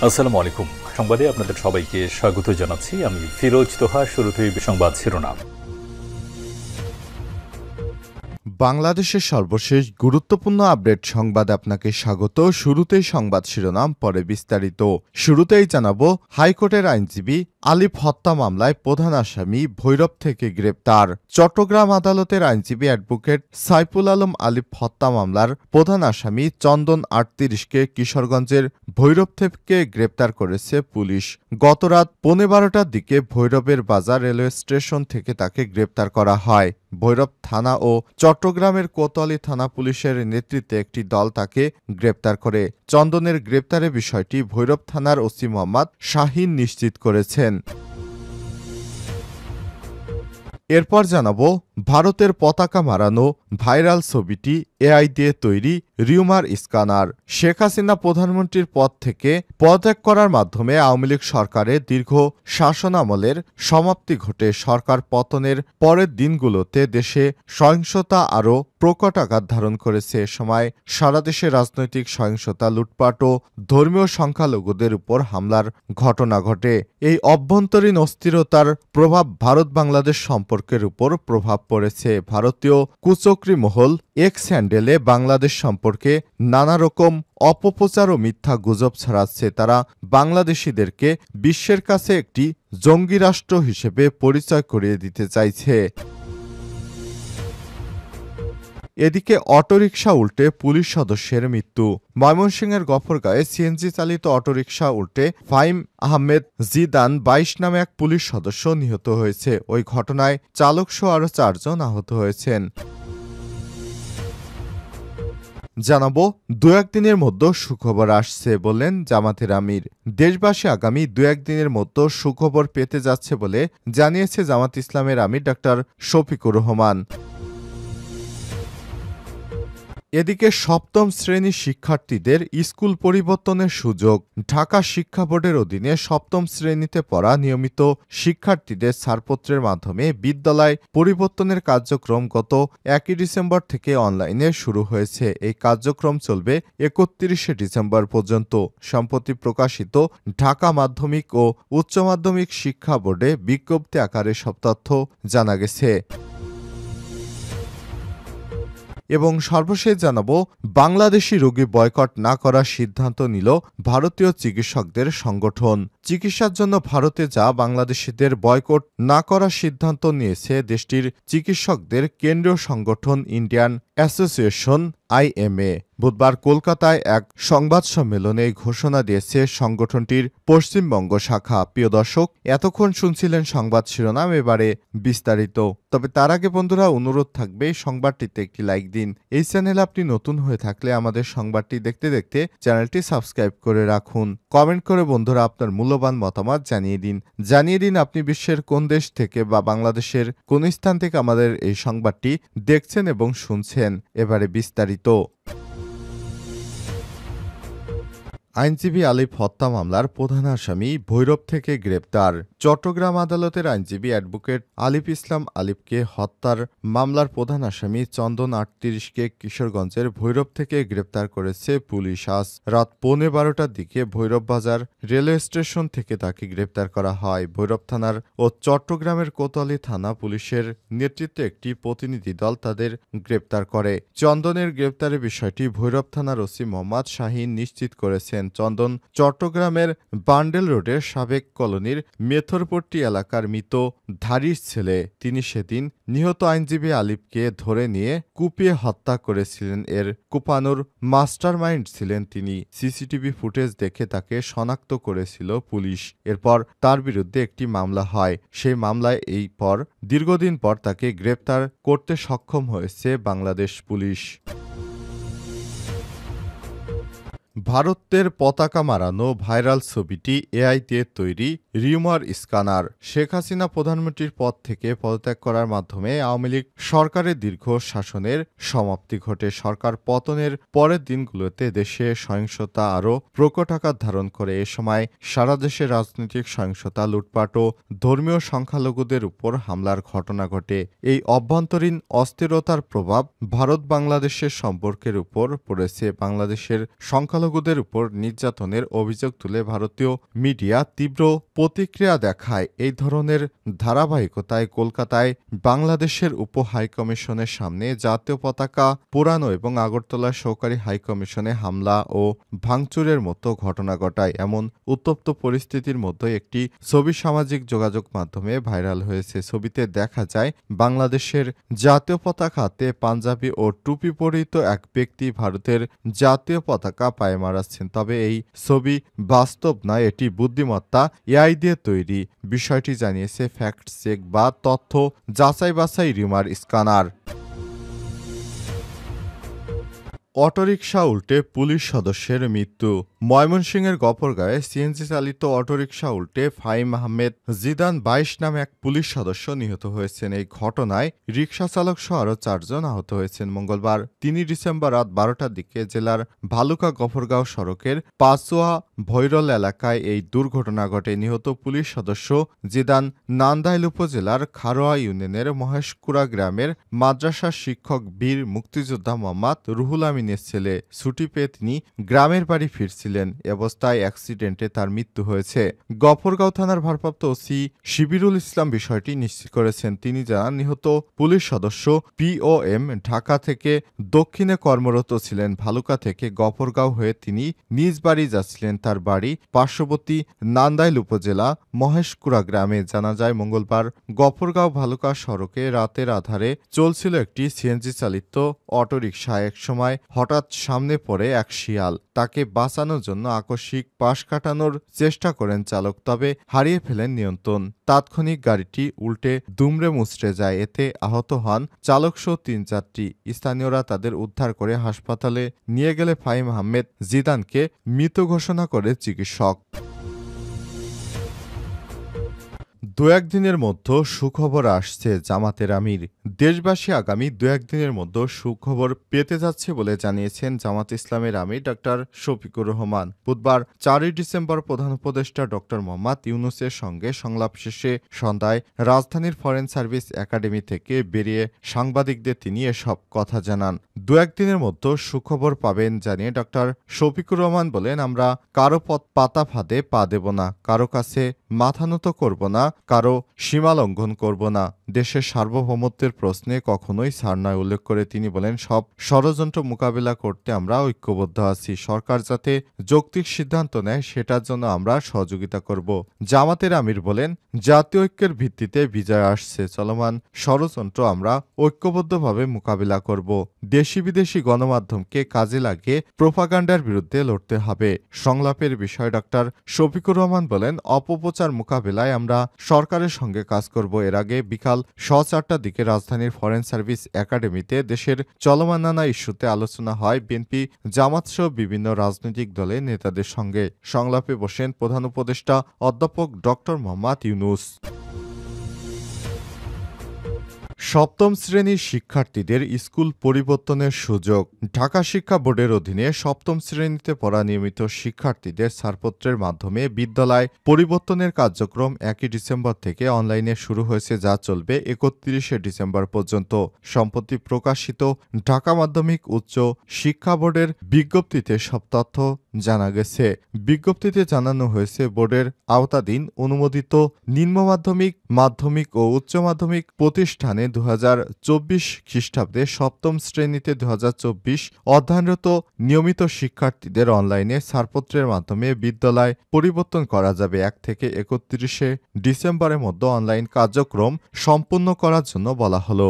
আসসালামু আলাইকুম। সংবাদে আপনাদের সবাইকে স্বাগত জানাচ্ছি। আমি ফিরোজ তোহা। শুরুতেই সংবাদ শিরোনাম। বাংলাদেশের সর্বশেষ গুরুত্বপূর্ণ আপডেট সংবাদে আপনাকে স্বাগত। শুরুতেই সংবাদ শিরোনাম, পরে বিস্তারিত। শুরুতেই জানাবো, হাইকোর্টের আইনজীবী আলিফ হত্যা মামলায় প্রধান আসামি ভৈরব থেকে গ্রেপ্তার। চট্টগ্রাম আদালতের আইনজীবী অ্যাডভোকেট সাইফুল আলম আলিফ হত্যা মামলার প্রধান আসামি চন্দন ৩৮কে কিশোরগঞ্জের ভৈরব থেকে গ্রেপ্তার করেছে পুলিশ। গতরাত 12:15টার দিকে ভৈরবের বাজার রেলওয়ে স্টেশন থেকে তাকে গ্রেপ্তার করা হয়। ভৈরব থানা ও চট্টগ্রামের কোতোয়ালি থানা পুলিশের নেতৃত্বে একটি দল তাকে গ্রেপ্তার করে। চন্দনের গ্রেপ্তারের বিষয়টি ভৈরব থানার ওসি মোহাম্মদ শাহীন নিশ্চিত করেছেন। এরপর জানাবো, ভারতের পতাকা মারানো ভাইরাল ছবিটি এআই দিয়ে তৈরি রিউমার স্ক্যানার। শেখ হাসিনা প্রধানমন্ত্রীর পদ থেকে পদত্যাগ করার মাধ্যমে আওয়ামী লীগ সরকারের দীর্ঘ শাসনামলের সমাপ্তি ঘটে। সরকার পতনের পরের দিনগুলোতে দেশে সহিংসতা আরও প্রকট আকার ধারণ করেছে। এ সময় সারা দেশে রাজনৈতিক সহিংসতা, লুটপাট ও ধর্মীয় সংখ্যালঘুদের উপর হামলার ঘটনা ঘটে। এই অভ্যন্তরীণ অস্থিরতার প্রভাব ভারত বাংলাদেশ সম্পর্কের উপর প্রভাব পড়েছে। ভারতীয় কুচক্রী মহল এক্স হ্যান্ডেলে বাংলাদেশ সম্পর্কে নানা রকম অপপ্রচার ও মিথ্যা গুজব ছড়াচ্ছে। তারা বাংলাদেশিদেরকে বিশ্বের কাছে একটি জঙ্গি রাষ্ট্র হিসেবে পরিচয় করিয়ে দিতে চাইছে। এদিকে অটোরিকশা উল্টে পুলিশ সদস্যের মৃত্যু। ময়মনসিংহের গফরগাঁয়ে সিএনজি চালিত অটোরিকশা উল্টে ফাহিম আহমেদ জিদান ২২ নামে এক পুলিশ সদস্য নিহত হয়েছে। ওই ঘটনায় চালকসহ আরও ৪ জন আহত হয়েছেন। জানাবো, ২-১ দিনের মধ্যে সুখবর আসছে বললেন জামাতের আমির। দেশবাসী আগামী ২-১ দিনের মধ্যে সুখবর পেতে যাচ্ছে বলে জানিয়েছে জামাত ইসলামের আমির ডা. শফিকুর রহমান। এদিকে সপ্তম শ্রেণীর শিক্ষার্থীদের স্কুল পরিবর্তনের সুযোগ। ঢাকা শিক্ষা বোর্ডের অধীনে সপ্তম শ্রেণীতে পড়া নিয়মিত শিক্ষার্থীদের ছাড়পত্রের মাধ্যমে বিদ্যালয় পরিবর্তনের কার্যক্রম গত ১ ডিসেম্বর থেকে অনলাইনে শুরু হয়েছে। এই কার্যক্রম চলবে ৩১শে ডিসেম্বর পর্যন্ত। সম্প্রতি প্রকাশিত ঢাকা মাধ্যমিক ও উচ্চ মাধ্যমিক শিক্ষা বোর্ডে বিজ্ঞপ্তি আকারে সব তথ্য জানা গেছে। এবং সর্বশেষ জানাবো, বাংলাদেশি রোগী বয়কট না করার সিদ্ধান্ত নিল ভারতীয় চিকিৎসকদের সংগঠন। চিকিৎসার জন্য ভারতে যা বাংলাদেশিদের বয়কট না করার সিদ্ধান্ত নিয়েছে দেশটির চিকিৎসকদের কেন্দ্রীয় সংগঠন ইন্ডিয়ান অ্যাসোসিয়েশন IMA। বুধবার কলকাতায় এক সংবাদ সম্মেলনে ঘোষণা দিয়েছে সংগঠনটির পশ্চিমবঙ্গ শাখা। প্রিয় দর্শক, এতক্ষণ শুনছিলেন সংবাদ শিরোনাম, এবারে বিস্তারিত। তবে তার আগে বন্ধুরা, অনুরোধ থাকবে সংবাদটিতে একটি লাইক দিন। এই চ্যানেলে আপনি নতুন হয়ে থাকলে আমাদের সংবাদটি দেখতে দেখতে চ্যানেলটি সাবস্ক্রাইব করে রাখুন। কমেন্ট করে বন্ধুরা আপনার মূল্যবান মতামত জানিয়ে দিন আপনি বিশ্বের কোন দেশ থেকে বা বাংলাদেশের কোন স্থান থেকে আমাদের এই সংবাদটি দেখছেন এবং শুনছেন। এবারে বিস্তারিত। আইনজীবী আলিফ হত্যা মামলার প্রধান আসামি ভৈরব থেকে গ্রেপ্তার। চট্টগ্রাম আদালতের আইনজীবী অ্যাডভোকেট আলিফ ইসলাম আলিফকে হত্যার মামলার প্রধান আসামি চন্দন ৩৮কে কিশোরগঞ্জের ভৈরব থেকে গ্রেপ্তার করেছে পুলিশ। আজ রাত ১৫:১২টার দিকে ভৈরব বাজার রেলওয়ে স্টেশন থেকে তাকে গ্রেপ্তার করা হয়। ভৈরব থানার ও চট্টগ্রামের কোতোয়ালি থানা পুলিশের নেতৃত্বে একটি প্রতিনিধি দল তাদের গ্রেপ্তার করে। চন্দনের গ্রেপ্তারের বিষয়টি ভৈরব থানার ওসি মোহাম্মদ শাহীন নিশ্চিত করেছেন। চন্দন চট্টগ্রামের বান্ডেল রোডের সাবেক কলোনির মেথরপট্টি এলাকার মৃত ধারির ছেলে। তিনি সেদিন নিহত আইনজীবী আলিফকে ধরে নিয়ে কুপিয়ে হত্যা করেছিলেন। এর কুপানোর মাস্টারমাইন্ড ছিলেন তিনি। সিসিটিভি ফুটেজ দেখে তাকে শনাক্ত করেছিল পুলিশ। এরপর তার বিরুদ্ধে একটি মামলা হয়। সেই মামলায় দীর্ঘদিন পর তাকে গ্রেপ্তার করতে সক্ষম হয়েছে বাংলাদেশ পুলিশ। ভারতের পতাকা মারানো ভাইরাল ছবিটি এআই দিয়ে তৈরি রিউমার স্ক্যানার। শেখ হাসিনা প্রধানমন্ত্রীর পদ থেকে পদত্যাগ করার মাধ্যমে আওয়ামী লীগ সরকারের দীর্ঘ শাসনের সমাপ্তি ঘটে। সরকার পতনের পরের দিনগুলোতে দেশে সহিংসতা আরও প্রকট আকার ধারণ করে। এ সময় সারা দেশে রাজনৈতিক সহিংসতা, লুটপাট ও ধর্মীয় সংখ্যালঘুদের উপর হামলার ঘটনা ঘটে। এই অভ্যন্তরীণ অস্থিরতার প্রভাব ভারত বাংলাদেশের সম্পর্কের উপর পড়েছে। বাংলাদেশের সংখ্যালঘুদের উপর নির্যাতনের অভিযোগ তুলে ভারতীয় মিডিয়া তীব্র প্রতিক্রিয়া দেখায়। এই ধরনের ধারাবাহিকতায় কলকাতায় বাংলাদেশের উপ হাইকমিশনের সামনে জাতীয় পতাকা পোড়ানো এবং আগরতলা সহকারী হাইকমিশনে হামলা ও ভাঙচুরের মতো ঘটনা ঘটায়। এমন উত্তপ্ত পরিস্থিতির মধ্যে একটি ছবি সামাজিক যোগাযোগ মাধ্যমে ভাইরাল হয়েছে। ছবিতে দেখা যায় বাংলাদেশের জাতীয় পতাকা হাতে পাঞ্জাবি ও টুপি পরিহিত এক ব্যক্তি ভারতের জাতীয় পতাকা পায়ে মারাচ্ছেন। তবে এই ছবি বাস্তব নয়, এটি বুদ্ধিমত্তা এআই দিয়ে তৈরি। বিষয়টি জানিয়েছে ফ্যাক্ট চেক বা তথ্য যাচাই বাছাই রিউমার স্ক্যানার। অটোরিকশা উল্টে পুলিশ সদস্যের মৃত্যু। ময়মনসিংহের গফরগাঁয়ে সিএনজি চালিত অটোরিকশা উল্টে ফাহিম আহমেদ জিদান ২২ নামে এক পুলিশ সদস্য নিহত হয়েছেন। এই ঘটনায় রিকশা চালক সহ আরও ৪ জন আহত হয়েছেন। মঙ্গলবার ৩ ডিসেম্বর রাত ১২টার দিকে জেলার ভালুকা গফরগাঁও সড়কের পাঁচোয়া ভৈরল এলাকায় এই দুর্ঘটনা ঘটে। নিহত পুলিশ সদস্য জিদান নান্দাইল উপজেলার খারোয়া ইউনিয়নের মহেশকুড়া গ্রামের মাদ্রাসার শিক্ষক বীর মুক্তিযোদ্ধা মোহাম্মদ রুহুল আমিনের ছেলে। ছুটি পেয়ে তিনি গ্রামের বাড়ি ফিরছিলেন। এ অবস্থায় অ্যাক্সিডেন্টে তার মৃত্যু হয়েছে। গফরগাঁও থানার ভারপ্রাপ্ত ওসি শিবিরুল ইসলাম বিষয়টি নিশ্চিত করেছেন। তিনি জানান, নিহত পুলিশ সদস্য পিওএম ঢাকা থেকে দক্ষিণে কর্মরত ছিলেন। ভালুকা থেকে গফরগাঁও হয়ে তিনি নিজ বাড়ি যাচ্ছিলেন। তার বাড়ি পার্শ্ববর্তী নান্দাইল উপজেলা মহেশকুড়া গ্রামে। জানা যায়, মঙ্গলবার গফরগাঁও ভালুকা সড়কে রাতের আধারে চলছিল একটি সিএনজি চালিত অটোরিকশা। এক সময় হঠাৎ সামনে পড়ে এক শিয়াল। তাকে বাঁচানোর জন্য আকস্মিক পাশ কাটানোর চেষ্টা করেন চালক, তবে হারিয়ে ফেলেন নিয়ন্ত্রণ। তাৎক্ষণিক গাড়িটি উল্টে দুমড়ে মুচড়ে যায়। এতে আহত হন চালকসহ ৩ যাত্রী। স্থানীয়রা তাদের উদ্ধার করে হাসপাতালে নিয়ে গেলে ফাহিম আহমেদ জিদানকে মৃত ঘোষণা করে চিকিৎসক। দু একদিনের মধ্যে সুখবর আসছে জামাতের আমির। দেশবাসী আগামী দু একদিনের মধ্যে সুখবর পেতে যাচ্ছে বলে জানিয়েছেন জামাত ইসলামের আমির ডক্টর শফিকুর রহমান। বুধবার ৪ ডিসেম্বর প্রধান উপদেষ্টা ডক্টর মোহাম্মদ ইউনূসের সঙ্গে সংলাপ শেষে সন্ধ্যায় রাজধানীর ফরেন সার্ভিস একাডেমি থেকে বেরিয়ে সাংবাদিকদের তিনি এসব কথা জানান। দু একদিনের মধ্যে সুখবর পাবেন জানিয়ে ডক্টর শফিকুর রহমান বলেন, আমরা কারো পাতা ফাঁদে পা দেব না, কারো কাছে মাথা নত করব না, কারো সীমা লঙ্ঘন করব না। দেশের সার্বভৌমত্বের প্রশ্নে কখনোই ছাড় নয়। উল্লেখ করে তিনি বলেন, সব ষড়যন্ত্র মোকাবিলা করতে আমরা ঐক্যবদ্ধ আছি। সরকার যাতে যৌক্তিক সিদ্ধান্ত নেয় সেটার জন্য আমরা সহযোগিতা করব। জামাতের আমির বলেন, জাতীয় ঐক্যের ভিত্তিতে বিজয় আসছে। চলমান ষড়যন্ত্র আমরা ঐক্যবদ্ধভাবে মোকাবিলা করব। দেশি বিদেশি গণমাধ্যমকে কাজে লাগিয়ে প্রোপাগান্ডার বিরুদ্ধে লড়তে হবে। সংলাপের বিষয়ে ডক্টর শফিকুর রহমান বলেন, অপপ্রচার মোকাবিলায় আমরা সরকারের সঙ্গে কাজ করব। এর আগে বিকাল 4:30টার দিকে রাজধানীর ফরেন সার্ভিস একাডেমিতে দেশের চলমান নানা ইস্যুতে আলোচনা হয় বিএনপি, জামাতসহ বিভিন্ন রাজনৈতিক দলের নেতাদের সঙ্গে। সংলাপে বসেন প্রধান উপদেষ্টা অধ্যাপক ডক্টর মোহাম্মদ ইউনূস। সপ্তম শ্রেণীর শিক্ষার্থীদের স্কুল পরিবর্তনের সুযোগ। ঢাকা শিক্ষা বোর্ডের অধীনে সপ্তম শ্রেণীতে পড়া নিয়মিত শিক্ষার্থীদের ছাড়পত্রের মাধ্যমে বিদ্যালয় পরিবর্তনের কার্যক্রম 1 ডিসেম্বর থেকে অনলাইনে শুরু হয়েছে, যা চলবে 31 ডিসেম্বর পর্যন্ত। সম্প্রতি প্রকাশিত ঢাকা মাধ্যমিক উচ্চ শিক্ষা বোর্ডের বিজ্ঞপ্তিতে সব তথ্য জানা গেছে। বিজ্ঞপ্তিতে জানানো হয়েছে, বোর্ডের আওতাধীন অনুমোদিত নিম্ন মাধ্যমিক, মাধ্যমিক ও উচ্চ মাধ্যমিক প্রতিষ্ঠানে 2024 খ্রিস্টাব্দে সপ্তম শ্রেণীতে 2024 অধ্যয়নরত নিয়মিত শিক্ষার্থীদের অনলাইনে ছাড়পত্রের মাধ্যমে বিদ্যালয় পরিবর্তন করা যাবে। 1 থেকে 31 ডিসেম্বরের মধ্যে অনলাইন কার্যক্রম সম্পূর্ণ করার জন্য বলা হলো।